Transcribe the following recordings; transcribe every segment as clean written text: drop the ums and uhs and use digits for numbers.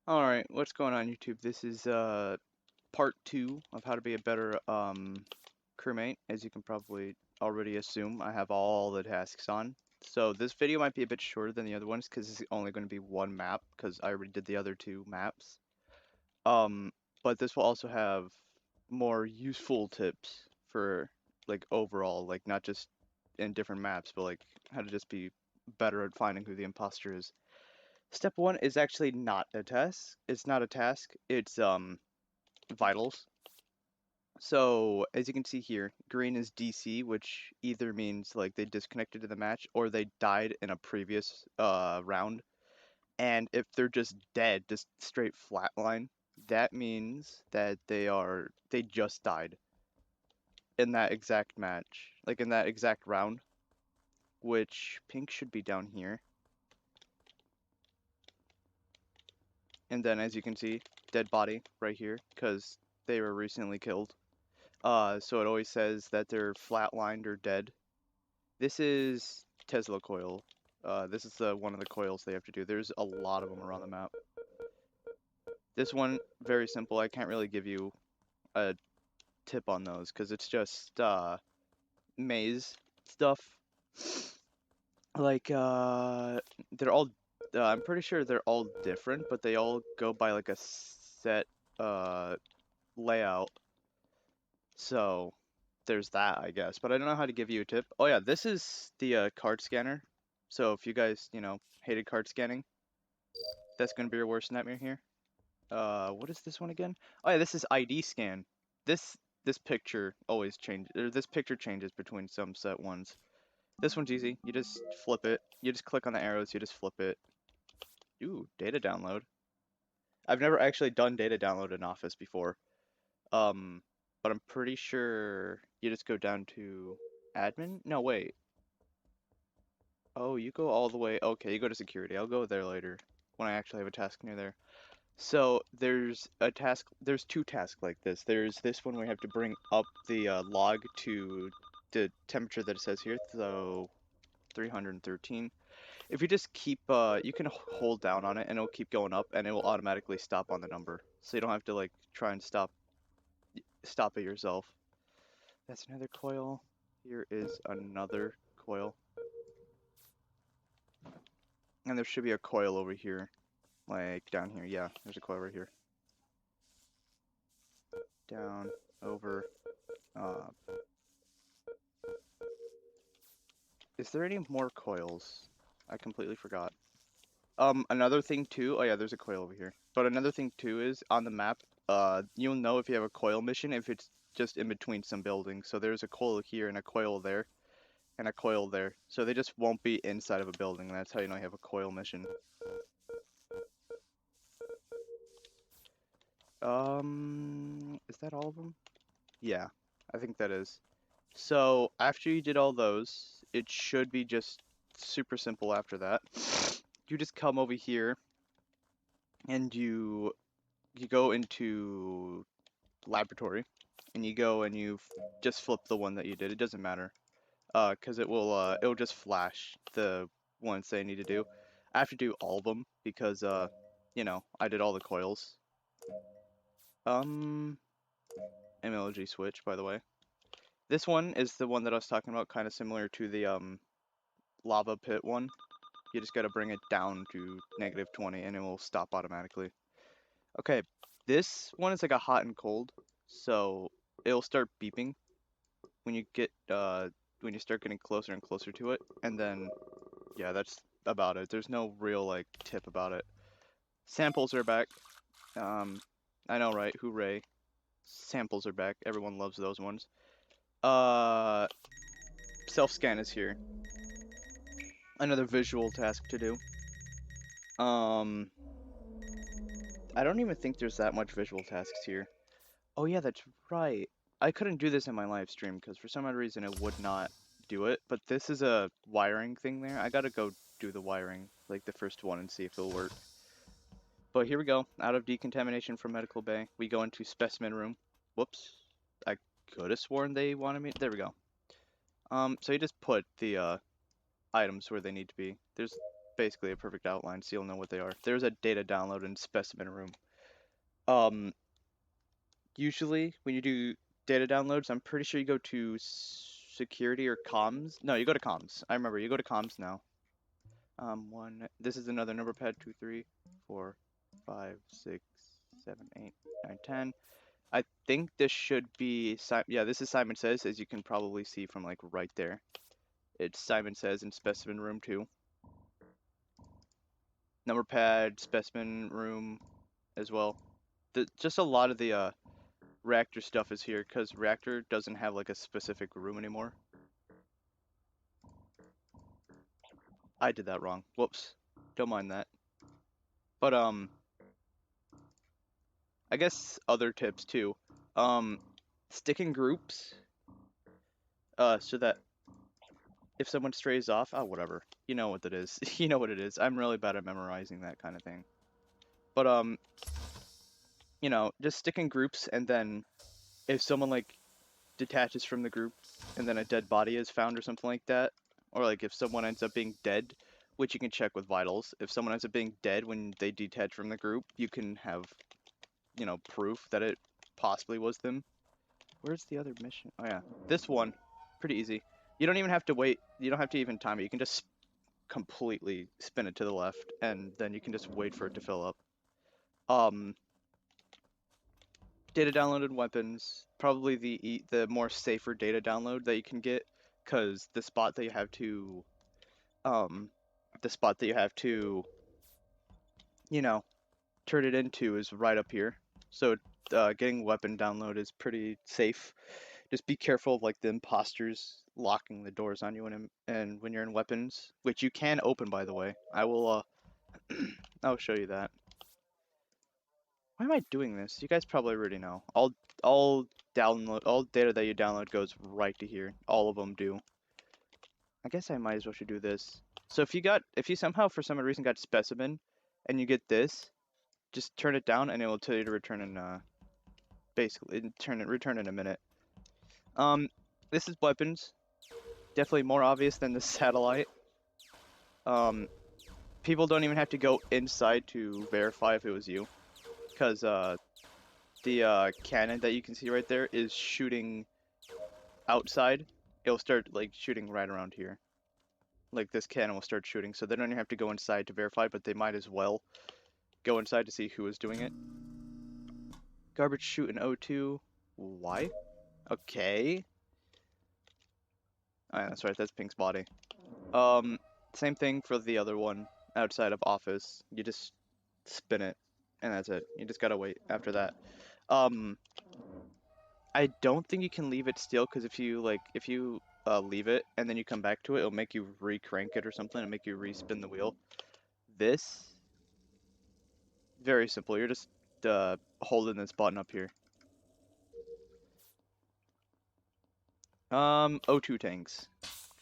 Alright, what's going on YouTube? This is part 2 of how to be a better crewmate. As you can probably already assume, I have all the tasks on. So this video might be a bit shorter than the other ones because it's only going to be one map because I already did the other two maps. Um, but this will also have more useful tips for like overall, like not just in different maps, but like how to just be better at finding who the imposter is. Step one is actually not a task. It's not a task. It's vitals. So as you can see here, green is DC, which either means like they disconnected to the match or they died in a previous round. And if they're just dead, just straight flatline, that means that they just died in that exact match, like in that exact round, which pink should be down here. And then as you can see, dead body right here because they were recently killed. So it always says that they're flatlined or dead. This is Tesla coil. This is one of the coils they have to do. There's a lot of them around the map. This one, very simple. I can't really give you a tip on those because it's just maze stuff. Like, they're all, I'm pretty sure they're all different, but they all go by like a set layout. So there's that, I guess. But I don't know how to give you a tip. Oh yeah, this is the card scanner. So if you guys, hated card scanning, that's gonna be your worst nightmare here. What is this one again? Oh yeah, this is ID scan. This picture always changes, or this picture changes between some set ones. This one's easy. You just flip it. You just click on the arrows. You just flip it. Ooh, data download. I've never actually done data download in Office before. Um, but I'm pretty sure you just go down to admin. No, wait. Oh, you go all the way. Okay, you go to security. I'll go there later when I actually have a task near there. So there's two tasks like this. There's this one where you have to bring up the log to the temperature that it says here, so 313. If you just keep, you can hold down on it and it'll keep going up and it will automatically stop on the number. So you don't have to like try and stop it yourself. That's another coil. Here is another coil. And there should be a coil over here. Like down here. Yeah, there's a coil right here. Down, over, up. Is there any more coils? I completely forgot. Another thing too, oh yeah, there's a coil over here. But another thing too is on the map, you'll know if you have a coil mission if it's just in between some buildings. So there's a coil here and a coil there and a coil there. So they just won't be inside of a building. And that's how you know you have a coil mission. Is that all of them? Yeah, I think that is. So after you did all those, it should be just super simple after that. You just come over here and you go into laboratory and you go and you just flip the one that you did. It doesn't matter. Cause it'll just flash the ones they need to do. I have to do all of them because I did all the coils. Um MLG switch, by the way. This one is the one that I was talking about, kind of similar to the lava pit one. You just gotta bring it down to -20 and it will stop automatically. Okay, this one is like a hot and cold, so it'll start beeping when you start getting closer and closer to it, and then yeah, that's about it. There's no real like tip about it. Samples are back. Um, I know, right? Hooray! Samples are back. Everyone loves those ones. Uh, self scan is here. Another visual task to do. Um, I don't even think there's that much visual tasks here. Oh yeah, that's right. I couldn't do this in my live stream because for some odd reason it would not do it. But this is a wiring thing there. I gotta go do the wiring, like the first one, and see if it'll work. But here we go. Out of decontamination from medical bay, we go into specimen room. Whoops. I could have sworn they wanted me. There we go. So you just put the items where they need to be. There's basically a perfect outline, so you'll know what they are. There's a data download and specimen room. Um, Usually when you do data downloads, I'm pretty sure you go to security or comms. No, you go to comms. I remember you go to comms now. This is another number pad. 2, 3, 4, 5, 6, 7, 8, 9, 10. I think this should be yeah, this is Simon Says, as you can probably see from like right there. It's Simon Says in specimen room 2. Number pad, specimen room as well. Just a lot of the reactor stuff is here because reactor doesn't have like a specific room anymore. I did that wrong. Whoops. Don't mind that. But I guess other tips too. Stick in groups so that if someone strays off, oh whatever. You know what that is. You know what it is. I'm really bad at memorizing that kind of thing. But you know, just stick in groups, and then if someone like detaches from the group and then a dead body is found or something like that, or like if someone ends up being dead, which you can check with vitals, if someone ends up being dead when they detach from the group, you can have, you know, proof that it possibly was them. Where's the other mission? Oh yeah, this one, pretty easy. You don't even have to wait. You don't have to even time it. You can just completely spin it to the left, and then you can just wait for it to fill up. Data downloaded weapons, probably the more safer data download that you can get, because the spot that you have to, um, the spot that you have to, you know, turn it into is right up here. So getting weapon download is pretty safe. Just be careful of like the imposters locking the doors on you and when you're in weapons, which you can open by the way. I will I'll show you that. Why am I doing this? You guys probably already know. All data that you download goes right to here. All of them do. I guess I might as well should do this. So if you somehow for some reason got specimen and you get this, just turn it down and it will tell you to return in basically return in a minute. This is weapons. Definitely more obvious than the satellite. People don't even have to go inside to verify if it was you, because the cannon that you can see right there is shooting outside. It'll start like shooting right around here. Like this cannon will start shooting, so they don't even have to go inside to verify, but they might as well go inside to see who is doing it. Garbage chute in O2. Why? Okay. Oh, yeah, that's right, that's Pink's body. Same thing for the other one outside of office. You just spin it, and that's it. You just gotta wait after that. I don't think you can leave it still, because if you leave it and then you come back to it, it'll make you re-crank it or something and make you re-spin the wheel. This, very simple. You're just holding this button up here. O2 tanks.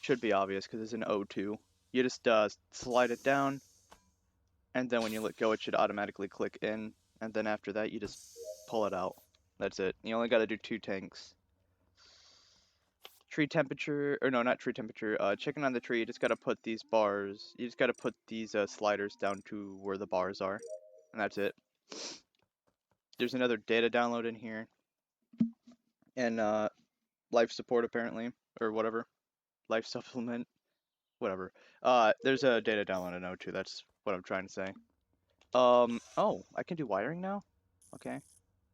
Should be obvious because it's an O2. You just slide it down, and then when you let go, it should automatically click in, and then after that, you just pull it out. That's it. You only gotta do 2 tanks. Tree temperature, or no, not tree temperature, checking on the tree, you just gotta put these bars, you just gotta put these sliders down to where the bars are, and that's it. There's another data download in here, and life support apparently, or whatever, life supplement, whatever. There's a data download in O2, that's what I'm trying to say. Oh, I can do wiring now? Okay.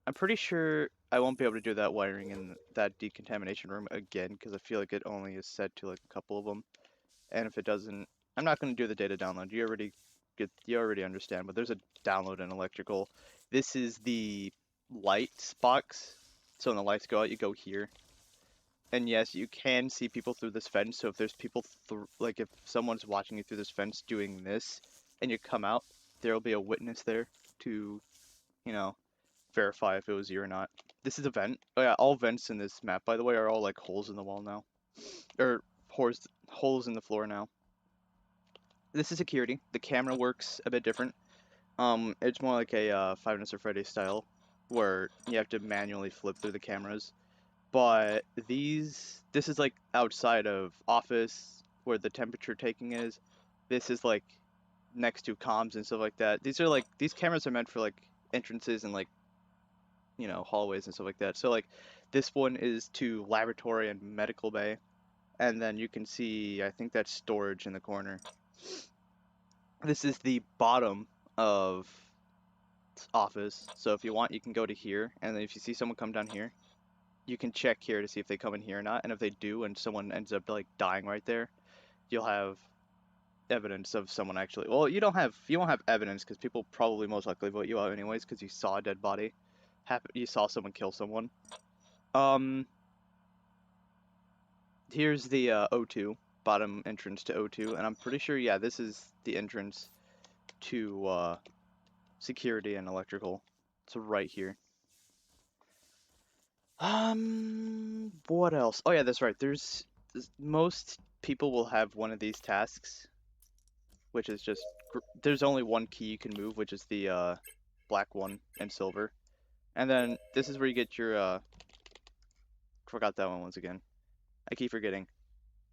I'm pretty sure I won't be able to do that wiring in that decontamination room again, because I feel like it only is set to like a couple of them. And if it doesn't, I'm not going to do the data download. You already understand, but there's a download in electrical. This is the lights box. So when the lights go out, you go here. And yes, you can see people through this fence. So if there's people like if someone's watching you through this fence doing this and you come out, there'll be a witness there to, you know, verify if it was you or not. This is a vent. Oh yeah, all vents in this map, by the way, are all like holes in the wall now. Or holes in the floor now. This is security. The camera works a bit different. It's more like a Five Nights at Freddy's style, where you have to manually flip through the cameras. But this is like outside of office, where the temperature taking is. This is like next to comms and stuff like that. These cameras are meant for like entrances and like, you know, hallways and stuff like that. So like this one is to laboratory and medical bay, and then you can see, I think that's storage in the corner. This is the bottom of office. So if you want, you can go to here, and then if you see someone come down here, you can check here to see if they come in here or not. And if they do, and someone ends up like dying right there, you'll have evidence of someone actually. Well, you won't have evidence because people probably most likely vote you out anyways because you saw a dead body. You saw someone kill someone. Here's the O2, bottom entrance to O2, and I'm pretty sure, yeah, this is the entrance to security and electrical. It's right here. What else? Oh yeah, that's right. Most people will have one of these tasks, which is just there's only one key you can move, which is the black one and silver. And then this is where you get your forgot that one once again. I keep forgetting.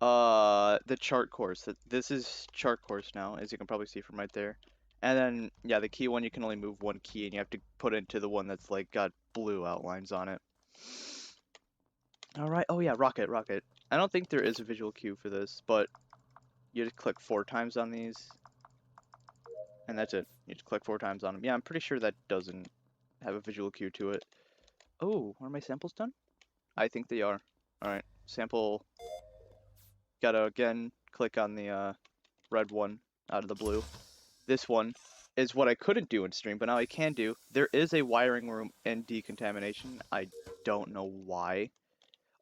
The chart course. This is chart course now, as you can probably see from right there. And then yeah, the key one you can only move one key, and you have to put into the one that's like got blue outlines on it. All right. Oh yeah, rocket. I don't think there is a visual cue for this, but you just click 4 times on these, and that's it. You just click 4 times on them. Yeah, I'm pretty sure that doesn't have a visual cue to it. Oh, are my samples done? I think they are. All right, sample. Gotta again click on the red one out of the blue. This one is what I couldn't do in stream, but now I can do. There is a wiring room in decontamination. I don't know why.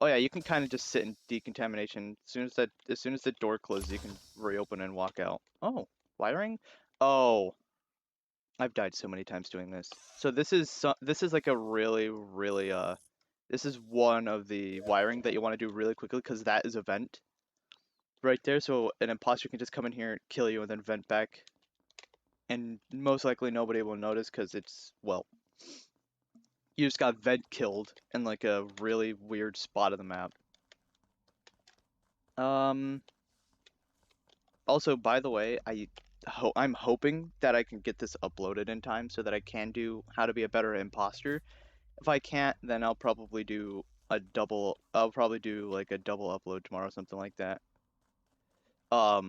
Oh yeah, you can kind of just sit in decontamination. As soon as the door closes, you can reopen and walk out. Oh, wiring? Oh, I've died so many times doing this. So this is like a really this is one of the wiring that you want to do really quickly because that is a vent right there. So an imposter can just come in here, kill you, and then vent back. And most likely nobody will notice because it's, well, you just got vent killed in like a really weird spot of the map. Also, by the way, I'm hoping that I can get this uploaded in time so that I can do how to be a better imposter. If I can't, then I'll probably do like a double upload tomorrow, something like that. I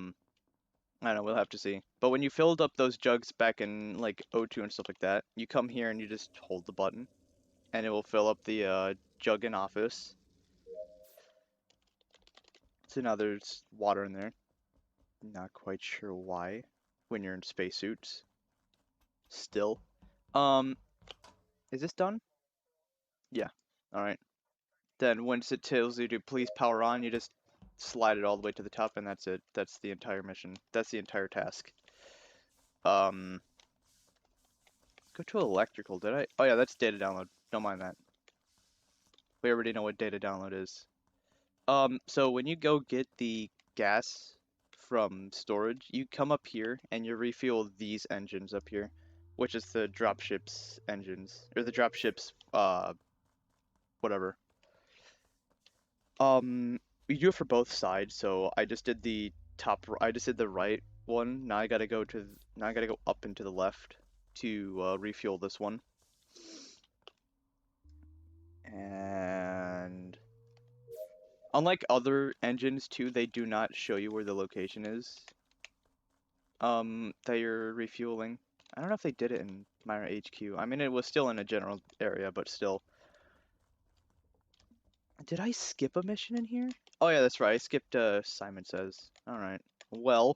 don't know, we'll have to see. But when you filled up those jugs back in like O2 and stuff like that, you come here and you just hold the button, and it will fill up the jug in office. So now there's water in there. Not quite sure why when you're in spacesuits. Still. Is this done? Yeah. Alright. Then once it tells you to please power on, you just slide it all the way to the top, and that's it. That's the entire mission. That's the entire task. Go to electrical, did I? Oh yeah, that's data download. Don't mind that. We already know what data download is. So when you go get the gas from storage, you come up here and you refuel these engines up here, which is the dropship's engines, or the dropship's, whatever. We do it for both sides, so I just did the right one. Now I gotta go up and to the left to refuel this one. And unlike other engines too, they do not show you where the location is that you're refueling. I don't know if they did it in Myra HQ. I mean, it was still in a general area, but still. Did I skip a mission in here? Oh yeah, that's right. I skipped Simon Says. Alright. Well,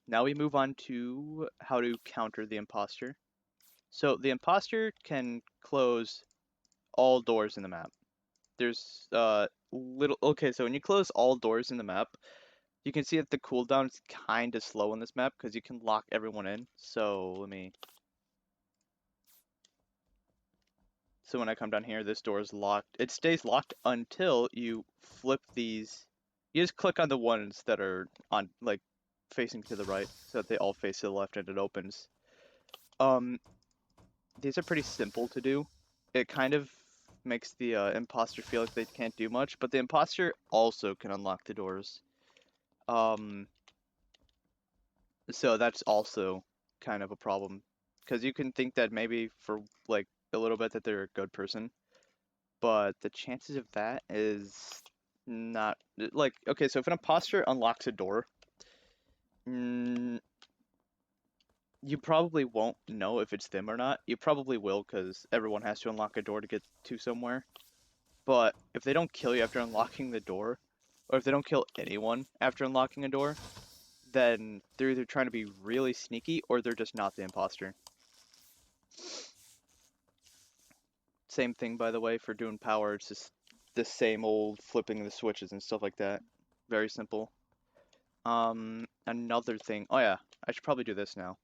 now we move on to how to counter the imposter. So the imposter can close all doors in the map. There's okay, so when you close all doors in the map, you can see that the cooldown is kind of slow on this map because you can lock everyone in. So when I come down here, this door is locked. It stays locked until you flip these. You just click on the ones that are on, like, facing to the right, so that they all face to the left and it opens. These are pretty simple to do. It kind of makes the imposter feel like they can't do much, but the imposter also can unlock the doors. So that's also kind of a problem. Because you can think that maybe for like a little bit that they're a good person, but the chances of that is not like okay. So if an imposter unlocks a door, mm, you probably won't know if it's them or not. You probably will because everyone has to unlock a door to get to somewhere. But if they don't kill you after unlocking the door, or if they don't kill anyone after unlocking a door, then they're either trying to be really sneaky or they're just not the imposter. Same thing, by the way, for doing power. It's just the same old flipping the switches and stuff like that. Very simple. Another thing. Oh yeah, I should probably do this now.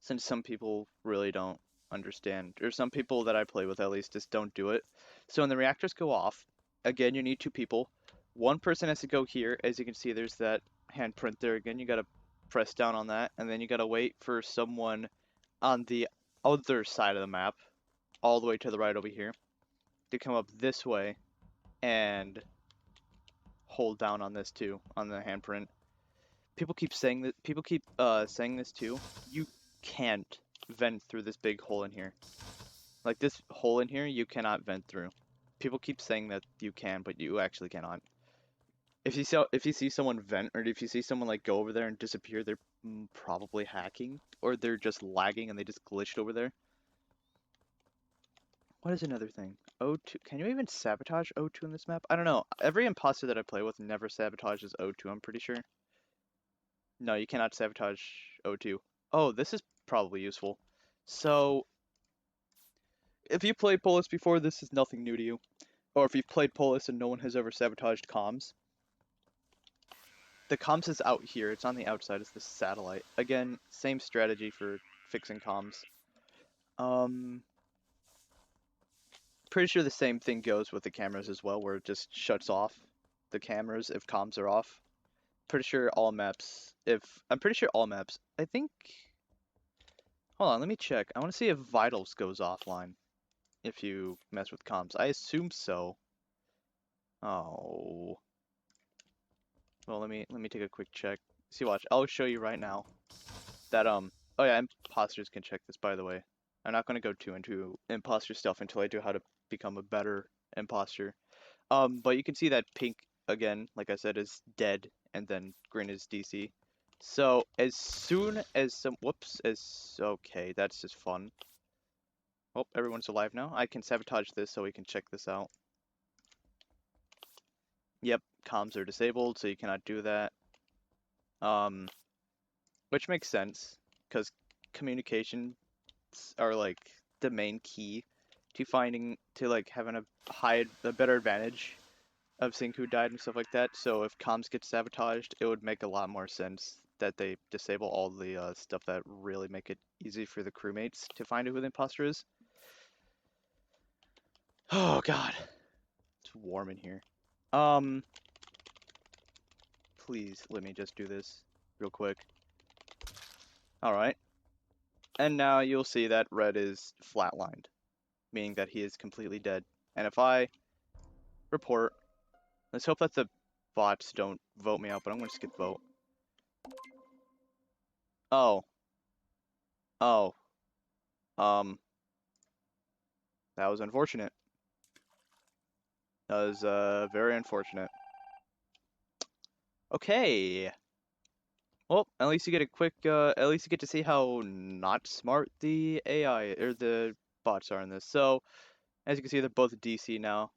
Since some people really don't understand, or some people that I play with at least just don't do it. So when the reactors go off, again, you need two people. One person has to go here. As you can see, there's that handprint there again. You gotta press down on that, and then you gotta wait for someone on the other side of the map, all the way to the right over here, to come up this way and hold down on this too, on the handprint. People keep saying that. People keep saying this too. You can't vent through this big hole in here. Like this hole in here, you cannot vent through. People keep saying that you can, but you actually cannot. If you see someone vent, or if you see someone like go over there and disappear, they're probably hacking, or they're just lagging and they just glitched over there. What is another thing? O2. Can you even sabotage O2 in this map? I don't know. Every imposter that I play with never sabotages O2, I'm pretty sure. No, you cannot sabotage O2. Oh, this is probably useful. So, if you played Polus before, this is nothing new to you. Or if you've played Polus and no one has ever sabotaged comms. The comms is out here. It's on the outside. It's the satellite. Again, same strategy for fixing comms. Pretty sure the same thing goes with the cameras as well, where it just shuts off the cameras if comms are off. Pretty sure all maps. I'm pretty sure all maps. I think. Hold on, let me check. I want to see if vitals goes offline if you mess with comms. I assume so. Oh. Well, let me take a quick check. See, watch. I'll show you right now that Oh yeah, imposters can check this, by the way. I'm not gonna go too into imposter stuff until I do how to become a better imposter. But you can see that pink again, like I said, is dead, and then green is DC. So as soon as okay, that's just fun. Oh, everyone's alive now. I can sabotage this so we can check this out. Yep, comms are disabled, so you cannot do that. Which makes sense, because communications are like the main key to having a better advantage of seeing who died and stuff like that. So if comms get sabotaged, it would make a lot more sense that they disable all the stuff that really make it easy for the crewmates to find who the imposter is. Oh god, it's warm in here. Please let me just do this real quick. All right, and now you'll see that red is flatlined, meaning that he is completely dead. And if I report, let's hope that the bots don't vote me out, but I'm gonna skip vote. Oh. Oh. That was unfortunate. That was very unfortunate. Okay. Well, at least you get a quick at least you get to see how not smart the AI or the bots are in this. So, as you can see, they're both DC now.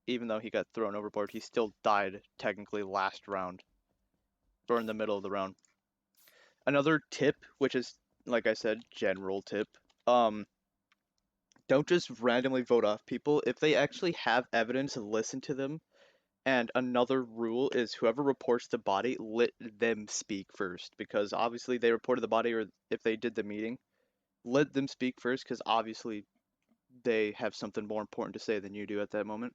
Even though he got thrown overboard, he still died technically last round. Or in the middle of the round. Another tip, which is, like I said, general tip. Don't just randomly vote off people. If they actually have evidence, listen to them. And another rule is whoever reports the body, let them speak first. Because obviously they reported the body, or if they did the meeting, let them speak first, because obviously they have something more important to say than you do at that moment.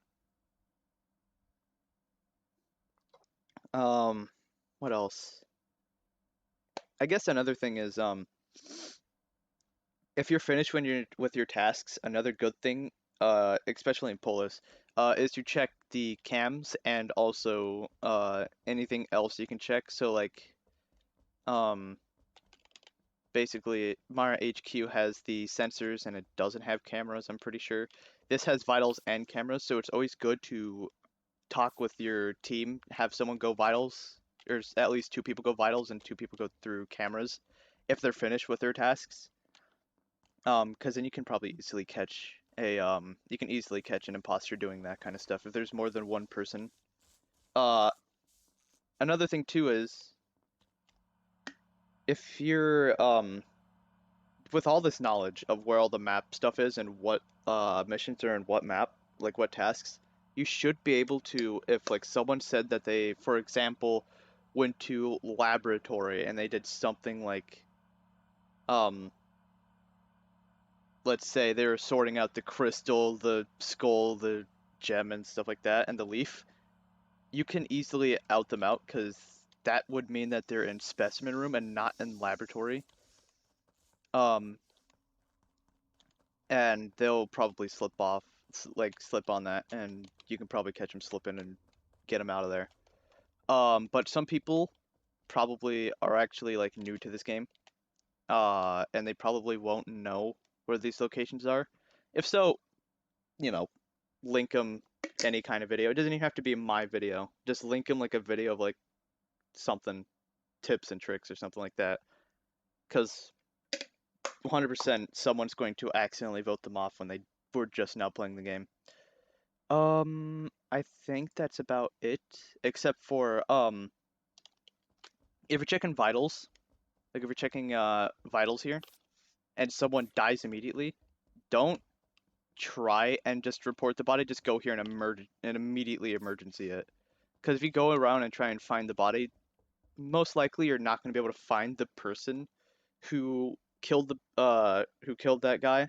What else? I guess another thing is, if you're finished with your tasks, another good thing, especially in Polus, is to check the cams and also anything else you can check. So like, basically Mara HQ has the sensors and it doesn't have cameras, I'm pretty sure. This has vitals and cameras, so it's always good to talk with your team, have someone go vitals, or at least two people go vitals and two people go through cameras if they're finished with their tasks. Because then you can probably easily catch you can easily catch an imposter doing that kind of stuff if there's more than one person. Uh, Another thing too is if you're with all this knowledge of where all the map stuff is and what missions are in what map, like what tasks, you should be able to, if like someone said that they, for example, went to laboratory and they did something like um let's say they were sorting out the crystal, the skull, the gem and stuff like that, and the leaf, you can easily out them out because that would mean that they're in specimen room and not in laboratory. Um, and they'll probably slip off, like slip on that, and you can probably catch them slipping and get them out of there. But some people probably are actually like new to this game, and they probably won't know where these locations are. If so, you know, link them any kind of video. It doesn't even have to be my video. Just link them like a video of like something, tips and tricks or something like that. Because 100% someone's going to accidentally vote them off when they were just now playing the game. I think that's about it. Except for, if you're checking vitals, like if you're checking, vitals here, and someone dies immediately, don't try and just report the body, just go here and immediately emergency it. Because if you go around and try and find the body, most likely you're not going to be able to find the person who killed that guy,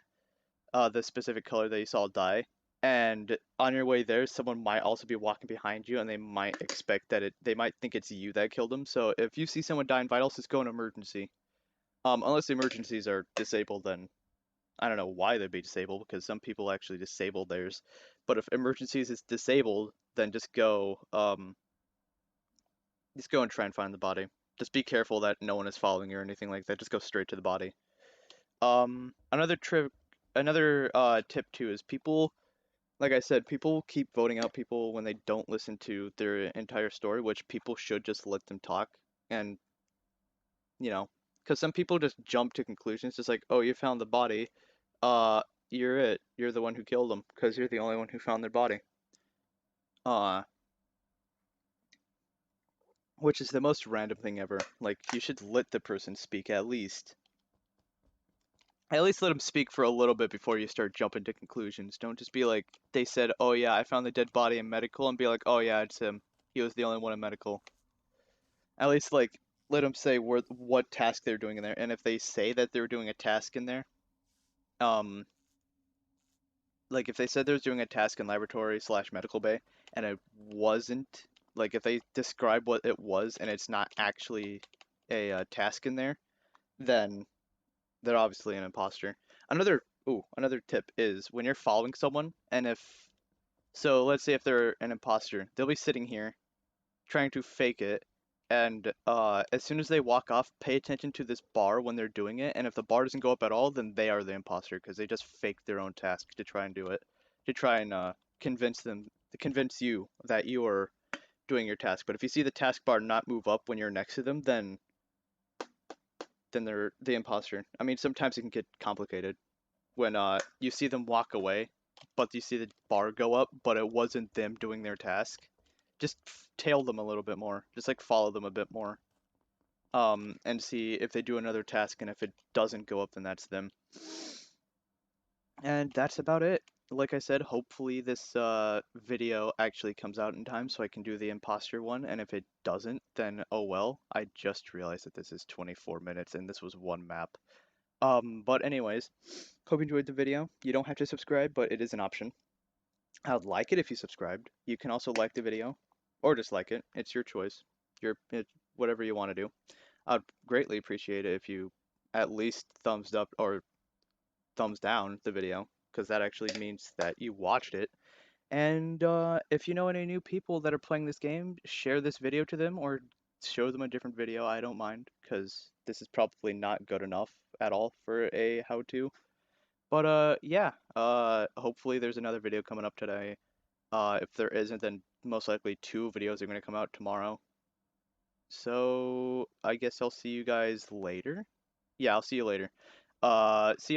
the specific color that you saw die. And on your way there, someone might also be walking behind you, and they might expect that they might think it's you that killed them. So if you see someone die in vitals, just go in emergency. Unless the emergencies are disabled, then I don't know why they'd be disabled because some people actually disable theirs. But if emergencies is disabled, then just go and try and find the body. Just be careful that no one is following you or anything like that. Just go straight to the body. Another tip too is people, like I said, people keep voting out people when they don't listen to their entire story, which people should just let them talk. And, you know, because some people just jump to conclusions, just like, oh, you found the body, uh, you're it. You're the one who killed them because you're the only one who found their body. Uh, which is the most random thing ever. Like, you should let the person speak at least. At least let them speak for a little bit before you start jumping to conclusions. Don't just be like, they said, oh yeah, I found the dead body in medical, and be like, oh yeah, it's him. He was the only one in medical. At least, like, let them say what task they're doing in there. And if they say that they were doing a task in there, um, like if they said they was doing a task in laboratory slash medical bay, and it wasn't, like if they describe what it was and it's not actually a task in there, then they're obviously an imposter. Another tip is when you're following someone, and so let's say if they're an imposter, they'll be sitting here trying to fake it, and as soon as they walk off, pay attention to this bar when they're doing it, and if the bar doesn't go up at all, then they are the imposter because they just faked their own task to try and do it, to try and convince you that you are doing your task. But if you see the task bar not move up when you're next to them, then they're the imposter. I mean, sometimes it can get complicated when you see them walk away, but you see the bar go up, but it wasn't them doing their task. Just tail them a little bit more. Just like follow them a bit more. And see if they do another task, and if it doesn't go up, then that's them. And that's about it. Like I said, hopefully this video actually comes out in time so I can do the imposter one, and if it doesn't, then oh well. I just realized that this is 24 minutes and this was one map. But anyways, hope you enjoyed the video. You don't have to subscribe, but it is an option. I'd like it if you subscribed. You can also like the video, or dislike it. It's your choice. Whatever you want to do. I'd greatly appreciate it if you at least thumbs up or thumbs down the video, because that actually means that you watched it. And if you know any new people that are playing this game, share this video to them or show them a different video. I don't mind, because this is probably not good enough at all for a how-to. But yeah, hopefully there's another video coming up today. If there isn't, then most likely 2 videos are going to come out tomorrow. So I guess I'll see you guys later. Yeah, I'll see you later. See ya.